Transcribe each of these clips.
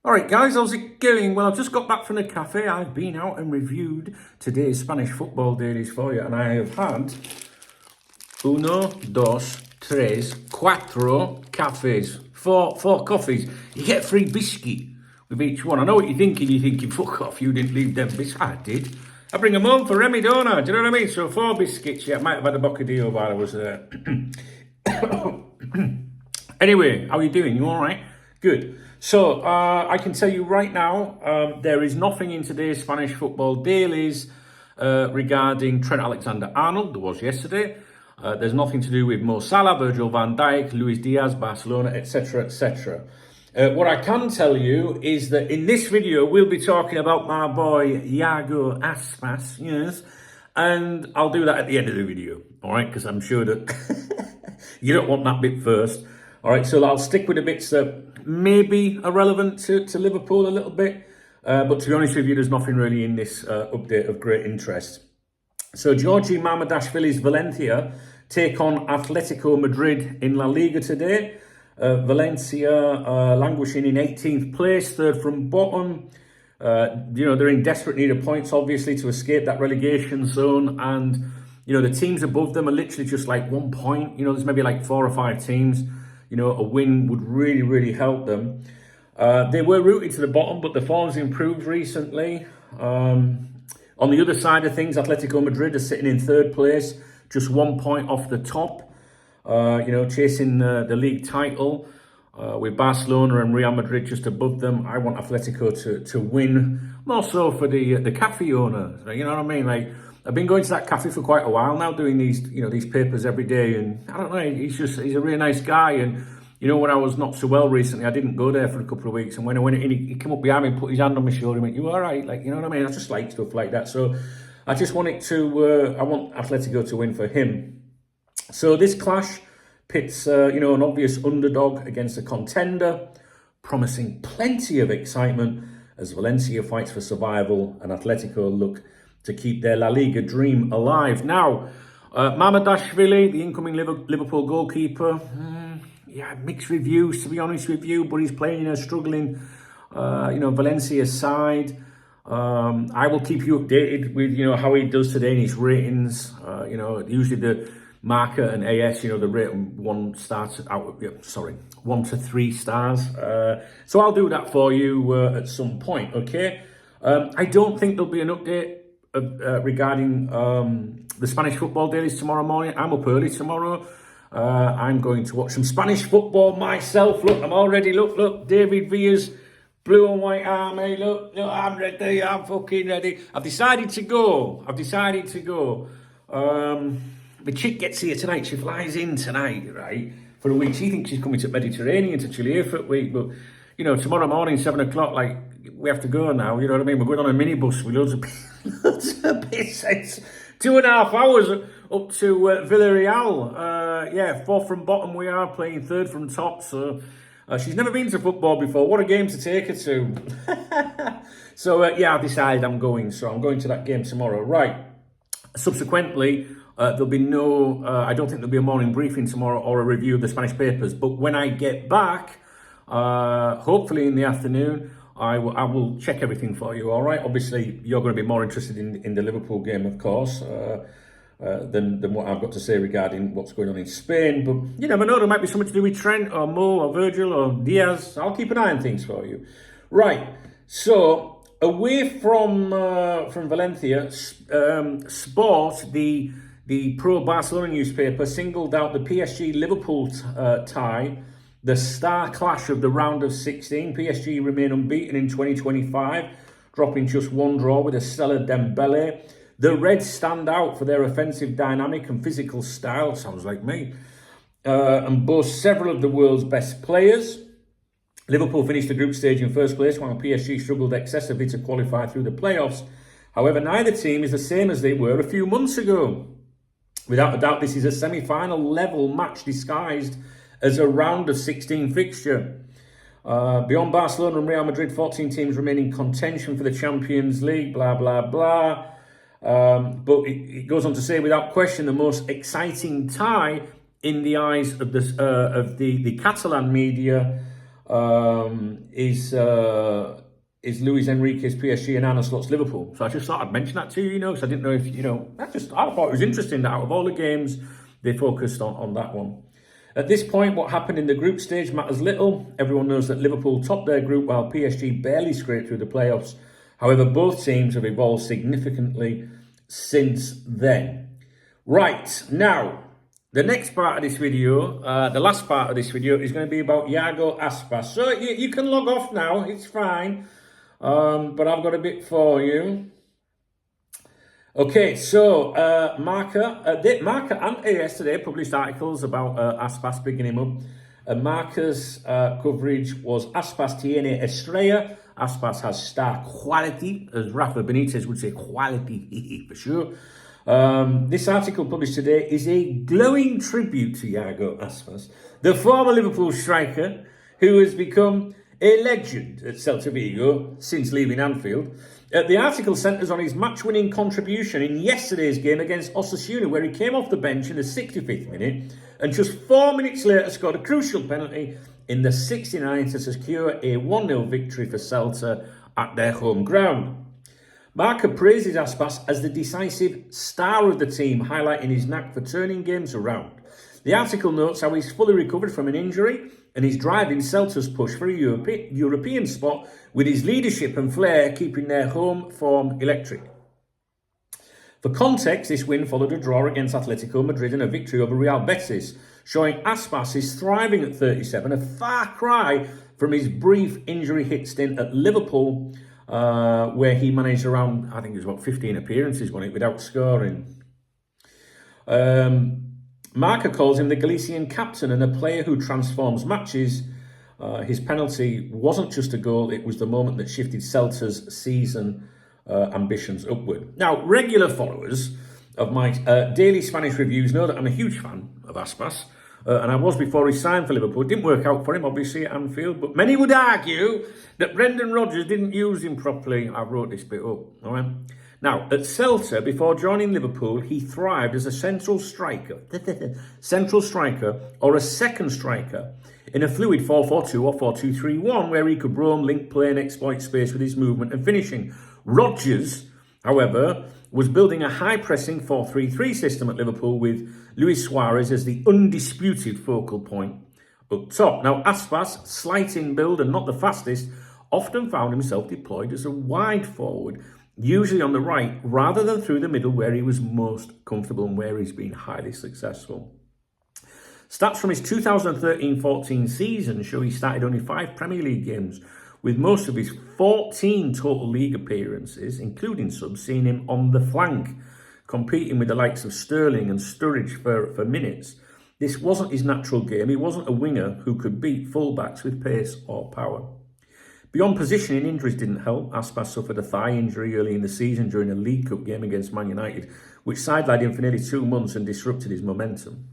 Alright guys, how's it going? Well, I've just got back from the cafe. I've been out and reviewed today's Spanish football dailies for you, and I have had uno, dos, tres, cuatro cafes. Four coffees. You get a free biscuit with each one. I know what you're thinking. You're thinking, fuck off, you didn't leave them biscuits. I did. I bring them home for Remy, don't I? Do you know what I mean? So 4 biscuits. Yeah, I might have had a bocadillo while I was there. Anyway, how are you doing? You alright? Good. So, I can tell you right now, there is nothing in today's Spanish football dailies regarding Trent Alexander-Arnold. There was yesterday. There's nothing to do with Mo Salah, Virgil van Dijk, Luis Diaz, Barcelona, etc., etc. What I can tell you is that in this video, we'll be talking about my boy Iago Aspas, yes, and I'll do that at the end of the video, all right, because I'm sure that you don't want that bit first. All right, so I'll stick with the bits that maybe are relevant to Liverpool a little bit. But to be honest with you, there's nothing really in this update of great interest. So Giorgi Mamardashvili's Valencia take on Atletico Madrid in La Liga today. Valencia languishing in 18th place, third from bottom. They're in desperate need of points, obviously, to escape that relegation zone. And, the teams above them are literally just like 1 point. There's maybe like 4 or 5 teams. A win would really, really help them. They were rooted to the bottom, but the form's improved recently. On the other side of things, Atletico Madrid are sitting in 3rd place, just 1 point off the top, chasing the league title with Barcelona and Real Madrid just above them. I want Atletico to win, more so for the cafe owner. You know what I mean? Like, I've been going to that cafe for quite a while now, doing these papers every day, and I don't know, he's a really nice guy. And when I was not so well recently, I didn't go there for a couple of weeks, and when I went in, he came up behind me and put his hand on my shoulder and went, "You all right?" Like, you know what I mean? I just like stuff like that. So I just want I want Atletico to win for him. So this clash pits an obvious underdog against a contender, promising plenty of excitement as Valencia fights for survival and Atletico look to keep their La Liga dream alive. Now, Mamardashvili, the incoming Liverpool goalkeeper, mixed reviews, to be honest with you, but he's playing in a struggling, Valencia side. I will keep you updated with, how he does today in his ratings. Usually the marker and AS, the rating 1 starts out, 1 to 3 stars. So I'll do that for you at some point, okay? I don't think there'll be an update regarding the Spanish football dailies tomorrow morning. I'm up early tomorrow. I'm going to watch some Spanish football myself. Look, I'm all ready. Look, David Villa's blue and white army. Look, I'm ready. I'm fucking ready. I've decided to go. The chick gets here tonight. She flies in tonight, right, for a week. She thinks she's coming to Mediterranean, to Chile for a week, but tomorrow morning, 7 o'clock, like, we have to go now, you know what I mean? We're going on a minibus with loads of pissheads. 2.5 hours up to Villarreal. 4th from bottom we are, playing 3rd from top, so she's never been to football before. What a game to take her to. So, I've decided I'm going, so I'm going to that game tomorrow. Right. Subsequently, there'll be I don't think there'll be a morning briefing tomorrow or a review of the Spanish papers, but when I get back, hopefully in the afternoon, I will check everything for you, all right? Obviously, you're going to be more interested in the Liverpool game, of course, than what I've got to say regarding what's going on in Spain. But you never know, there might be something to do with Trent or Mo or Virgil or Diaz. I'll keep an eye on things for you. Right, so away from Valencia, Sport, the pro-Barcelona newspaper, singled out the PSG-Liverpool tie, the star clash of the round of 16. PSG remain unbeaten in 2025, dropping just 1 draw with a stellar Dembele. The Reds stand out for their offensive dynamic and physical style, sounds like me, and boast several of the world's best players. Liverpool finished the group stage in 1st place, while PSG struggled excessively to qualify through the playoffs. However, neither team is the same as they were a few months ago. Without a doubt, this is a semi-final level match disguised as a round of 16 fixture. Beyond Barcelona and Real Madrid, 14 teams remain in contention for the Champions League, blah, blah, blah. But it goes on to say, without question, the most exciting tie in the eyes of the Catalan media is Luis Enrique's PSG and Arne Slot's Liverpool. So I just thought I'd mention that to you, because I didn't know if, I thought it was interesting that out of all the games, they focused on that one. At this point, what happened in the group stage matters little. Everyone knows that Liverpool topped their group while PSG barely scraped through the playoffs. However, both teams have evolved significantly since then. Right, now, the next part of this video, the last part of this video, is going to be about Iago Aspas. So you can log off now, it's fine. But I've got a bit for you. Okay, so Marca and AS today published articles about Aspas picking him up. Marca's coverage was Aspas tiene estrella. Aspas has star quality, as Rafa Benitez would say, quality for sure. This article published today is a glowing tribute to Iago Aspas, the former Liverpool striker who has become a legend at Celta Vigo since leaving Anfield. The article centres on his match-winning contribution in yesterday's game against Osasuna, where he came off the bench in the 65th minute and just 4 minutes later scored a crucial penalty in the 69th to secure a 1-0 victory for Celta at their home ground. Marca praises Aspas as the decisive star of the team, highlighting his knack for turning games around. The article notes how he's fully recovered from an injury and is driving Celta's push for a European spot with his leadership and flair keeping their home form electric. For context, this win followed a draw against Atletico Madrid and a victory over Real Betis, showing Aspas is thriving at 37, a far cry from his brief injury-hit stint at Liverpool, where he managed around, I think it was about 15 appearances without scoring. Marca calls him the Galician captain and a player who transforms matches. His penalty wasn't just a goal, it was the moment that shifted Celta's season ambitions upward. Now, regular followers of my daily Spanish reviews know that I'm a huge fan of Aspas, and I was before he signed for Liverpool. It didn't work out for him, obviously, at Anfield, but many would argue that Brendan Rodgers didn't use him properly. I wrote this bit up, all right? Now, at Celta, before joining Liverpool, he thrived as a central striker or a second striker in a fluid 4-4-2 or 4-2-3-1, where he could roam, link play and exploit space with his movement and finishing. Rodgers, however, was building a high-pressing 4-3-3 system at Liverpool with Luis Suarez as the undisputed focal point up top. Now, Aspas, slight in build and not the fastest, often found himself deployed as a wide forward, usually on the right, rather than through the middle where he was most comfortable and where he's been highly successful. Stats from his 2013-14 season show he started only 5 Premier League games, with most of his 14 total league appearances, including subs, seeing him on the flank, competing with the likes of Sterling and Sturridge for minutes. This wasn't his natural game. He wasn't a winger who could beat fullbacks with pace or power. Beyond positioning, injuries didn't help. Aspas suffered a thigh injury early in the season during a League Cup game against Man United, which sidelined him for nearly 2 months and disrupted his momentum.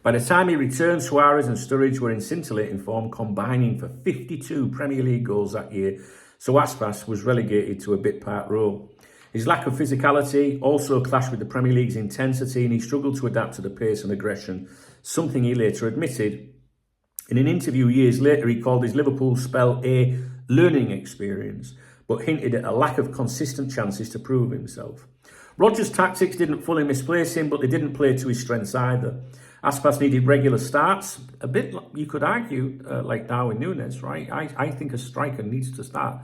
By the time he returned, Suarez and Sturridge were in scintillating form, combining for 52 Premier League goals that year, so Aspas was relegated to a bit-part role. His lack of physicality also clashed with the Premier League's intensity, and he struggled to adapt to the pace and aggression, something he later admitted. In an interview years later, he called his Liverpool spell a learning experience, but hinted at a lack of consistent chances to prove himself. Rodgers' tactics didn't fully misplace him, but they didn't play to his strengths either. Aspas needed regular starts, a bit, you could argue, like Darwin Nunez, right? I think a striker needs to start,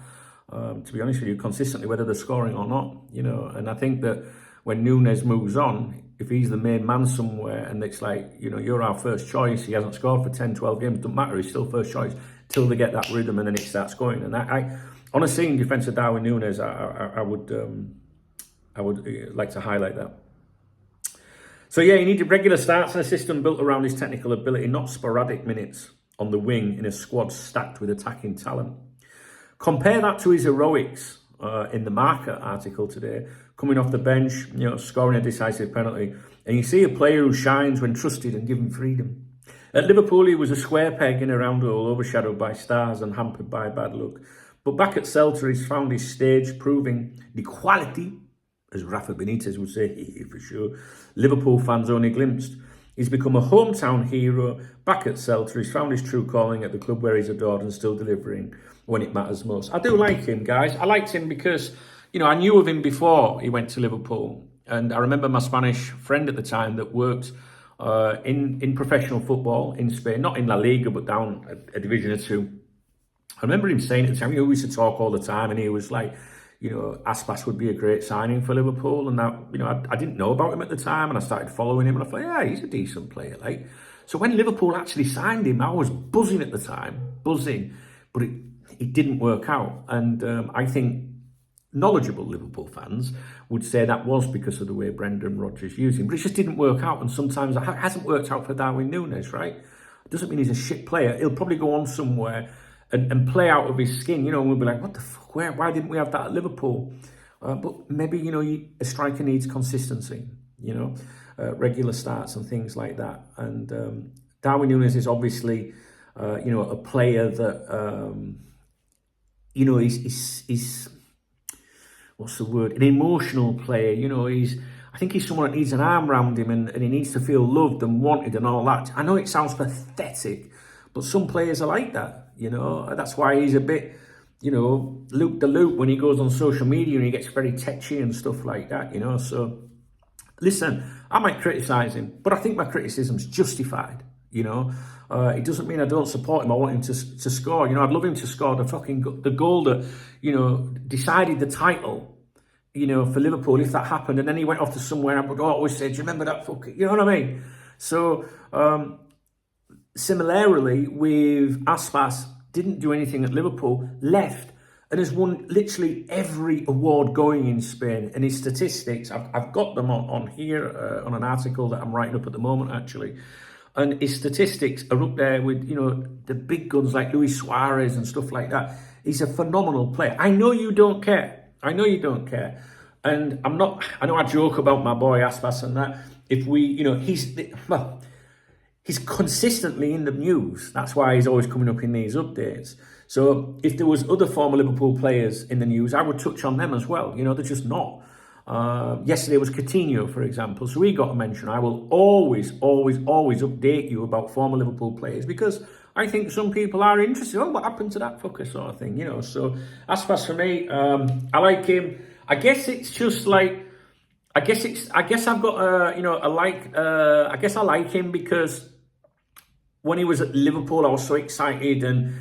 to be honest with you, consistently, whether they're scoring or not, and I think that when Nunez moves on, if he's the main man somewhere and it's like, you're our first choice, he hasn't scored for 10, 12 games, doesn't matter, he's still first choice till they get that rhythm and then it starts going. And I honestly, in defence of Darwin Nunez, I would like to highlight that. So yeah, he needed regular starts and a system built around his technical ability, not sporadic minutes on the wing in a squad stacked with attacking talent. Compare that to his heroics in the Marca article today, coming off the bench, scoring a decisive penalty, and you see a player who shines when trusted and given freedom. At Liverpool, he was a square peg in a round hole, overshadowed by stars and hampered by bad luck. But back at Celta, he's found his stage, proving the quality, as Rafa Benitez would say, for sure, Liverpool fans only glimpsed. He's become a hometown hero back at Celta. He's found his true calling at the club where he's adored and still delivering when it matters most. I do like him, guys. I liked him because, I knew of him before he went to Liverpool. And I remember my Spanish friend at the time that worked in professional football in Spain, not in La Liga, but down a division or two. I remember him saying at the time, we used to talk all the time, and he was like, Aspas would be a great signing for Liverpool. And that, I didn't know about him at the time, and I started following him, and I thought, yeah, he's a decent player. Like, so when Liverpool actually signed him, I was buzzing at the time, but it didn't work out. And I think knowledgeable Liverpool fans would say that was because of the way Brendan Rodgers used him, but it just didn't work out. And sometimes it hasn't worked out for Darwin Nunez, right? It doesn't mean he's a shit player. He'll probably go on somewhere and play out of his skin, and we'll be like, what the fuck, why didn't we have that at Liverpool? But maybe, a striker needs consistency, regular starts and things like that. And Darwin Nunez is obviously, a player that, he's what's the word? An emotional player, I think he's someone that needs an arm around him and he needs to feel loved and wanted and all that. I know it sounds pathetic, but some players are like that, That's why he's a bit, loop the loop when he goes on social media and he gets very tetchy and stuff like that, So, listen, I might criticise him, but I think my criticism's justified, It doesn't mean I don't support him. I want him to score. I'd love him to score the goal that, decided the title, for Liverpool if that happened. And then he went off to somewhere and I would always say, do you remember that fucking, you know what I mean? So, similarly with Aspas, didn't do anything at Liverpool, left and has won literally every award going in Spain. And his statistics, I've got them on here on an article that I'm writing up at the moment, actually. And his statistics are up there with, the big guns like Luis Suarez and stuff like that. He's a phenomenal player. I know you don't care. And I know I joke about my boy Aspas and that. If we, he's consistently in the news. That's why he's always coming up in these updates. So if there was other former Liverpool players in the news, I would touch on them as well. They're just not. Yesterday was Coutinho, for example, so he got a mention. I will always update you about former Liverpool players because I think some people are interested. Oh, what happened to that fucker sort of thing, So Aspas for me, I like him. I guess it's just like, I guess I've got I guess I like him because when he was at Liverpool, I was so excited and,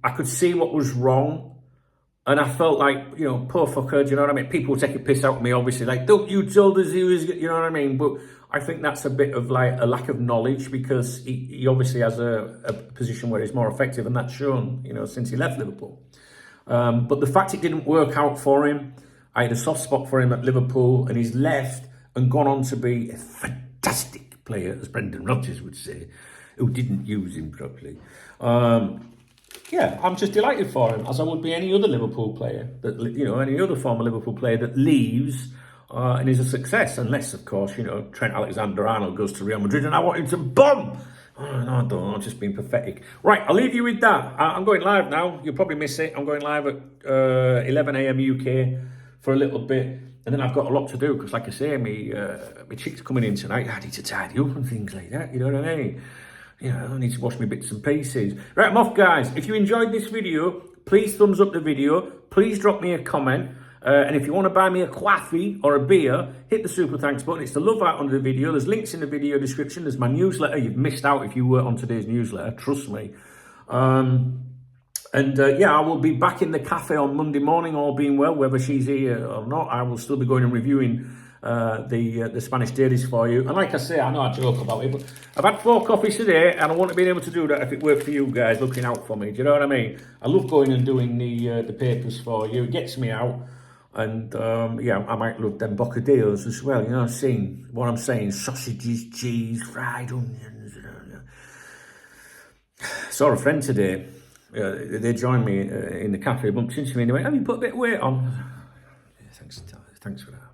I could see what was wrong. And I felt like, poor fucker, do you know what I mean? People take a piss out of me, obviously, like, don't you told us he was, you know what I mean? But I think that's a bit of like a lack of knowledge because he obviously has a position where he's more effective and that's shown, since he left Liverpool. But the fact it didn't work out for him, I had a soft spot for him at Liverpool and he's left and gone on to be a fantastic player, as Brendan Rodgers would say, who didn't use him properly. Yeah, I'm just delighted for him, as I would be any other Liverpool player, that any other former Liverpool player that leaves and is a success, unless, of course, Trent Alexander-Arnold goes to Real Madrid and I want him to bomb. Oh, no, I don't know, just being pathetic. Right, I'll leave you with that. I'm going live now. You'll probably miss it. I'm going live at 11 a.m. UK for a little bit, and then I've got a lot to do because, like I say, my chick's coming in tonight. I need to tidy up and things like that. You know what I mean? I need to wash my bits and pieces. Right, I'm off, guys. If you enjoyed this video, please thumbs up the video. Please drop me a comment. And if you want to buy me a coffee or a beer, hit the super thanks button. It's the love out under the video. There's links in the video description. There's my newsletter. You've missed out if you were on today's newsletter. Trust me. Yeah, I will be back in the cafe on Monday morning, all being well, whether she's here or not. I will still be going and reviewing the Spanish dailies for you. And like I say, I know I joke about it, but I've had 4 coffees today, and I wouldn't have been able to do that if it worked for you guys looking out for me. Do you know what I mean? I love going and doing the papers for you. It gets me out. And yeah, I might love them bocadillos as well. You know what I'm saying? Sausages, cheese, fried onions. Saw a friend today. They joined me in the cafe, bumped into me and they went, have you put a bit of weight on? Yeah, thanks for that.